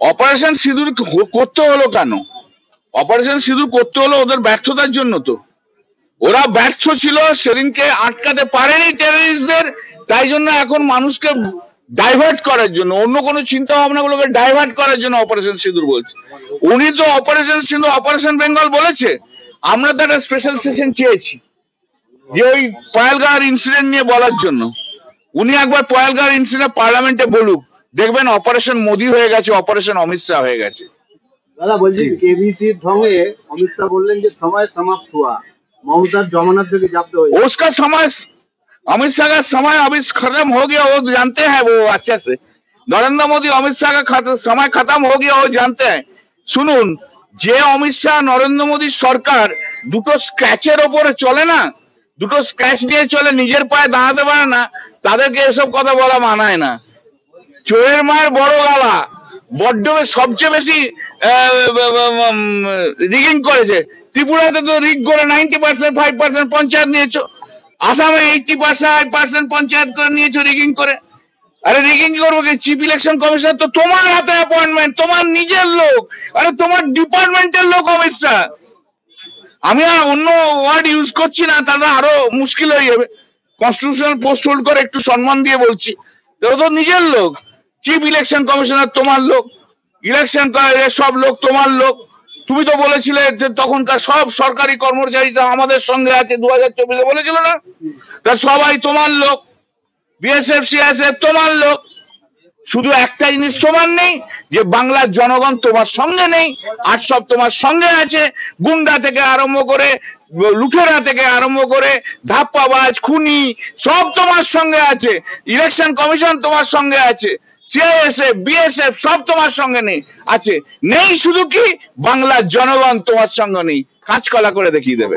Operation সিঁদুর করতে হলো কেন? অপারেশন সিঁদুর করতে হলো ওদের ব্যর্থতার জন্য। তো ওরা ব্যর্থ ছিল, সেদিনকে আটকাতে পারেনি টেররিস্টদের, তাই জন্য এখন মানুষকে ডাইভার্ট করার জন্য, অন্য কোনো চিন্তা ভাবনাগুলোকে ডাইভার্ট করার জন্য অপারেশন সিঁদুর বলছে। উনি তো অপারেশন সিঁদুর অপারেশন বেঙ্গল বলেছে, আমরা তো একটা স্পেশাল সেশন চেয়েছি যে ওই পয়ালগাঁওয়ের ইনসিডেন্ট নিয়ে বলার জন্য। উনি একবার পয়ালগাঁওয়ের ইনসিডেন্ট পার্লামেন্টে বলুক, দেখবেন অপারেশন মোদি হয়ে গেছে, অপারেশন অমিত শাহ হয়ে গেছে। দাদা বলছি केबीसी ढोंगे अमित शाह बोल रहे हैं कि समय समाप्त हुआ, ममता जमानत से जब्त हो गई। उसका समय, अमित शाह का समय अभी खत्म हो गया, वो जानते हैं वो अच्छे से। नरेंद्र मोदी अमित शाह का समय खत्म हो गया, वो जानते हैं। শুনুন, যে অমিত শাহ নরেন্দ্র মোদী সরকার দুটো স্ক্র্যাচের ওপরে চলে না, দুটো স্ক্র্যাচ নিয়ে চলে, নিজের পায়ে দাঁড়াতে পারে না, তাদেরকে এসব কথা বলা মানায় না। চোরের মায়ের বড় গালা, বড্ড সবচেয়ে বেশি রিগিং করেছে। ত্রিপুরাতে তো রিগ করে 90%, 5% পঞ্চায়েত নিয়েছো, আসামে 80% পঞ্চায়েত করে নিয়েছো রিগিং করে। আরে রিগিং করবো কি? চিফ ইলেকশন কমিশনার তো তোমার হাতে অ্যাপয়েন্টমেন্ট, তোমার নিজের লোক, আরে তোমার ডিপার্টমেন্টের লোক অমিত শাহ। আমি আর অন্য ওয়ার্ড ইউজ করছি না, তাহলে আরো মুশকিল হয়ে যাবে। কনস্টিটিউশনাল পোস্ট হোল্ড করে একটু সম্মান দিয়ে বলছি, তো নিজের লোক। চিফ ইলেকশন কমিশনার তোমার লোক, ইলেকশন সব লোক তোমার লোক। তুমি তো বলেছিলে যে তখনকার সব সরকারি কর্মচারীরা আমাদের সঙ্গে আছে, 2024-এ বলেছিল না? তা সবাই তোমার লোক, বিএসএফ সিএসএফ তোমার লোক। শুধু একটা জিনিস তোমার নেই, যে বাংলার জনগণ তোমার সঙ্গে নেই। আর সব তোমার সঙ্গে আছে, গুন্ডা থেকে আরম্ভ করে, লুটেরা থেকে আরম্ভ করে, ধাপ্পাবাজ, খুনি, সব তোমার সঙ্গে আছে। ইলেকশন কমিশন তোমার সঙ্গে আছে, সিআইএসএফ, বিএসএফ সব তোমার সঙ্গে নেই আছে। নেই শুধু কি, বাংলার জনগণ তোমার সঙ্গে নেই। কাঁচকলা করে দেখিয়ে দেবে।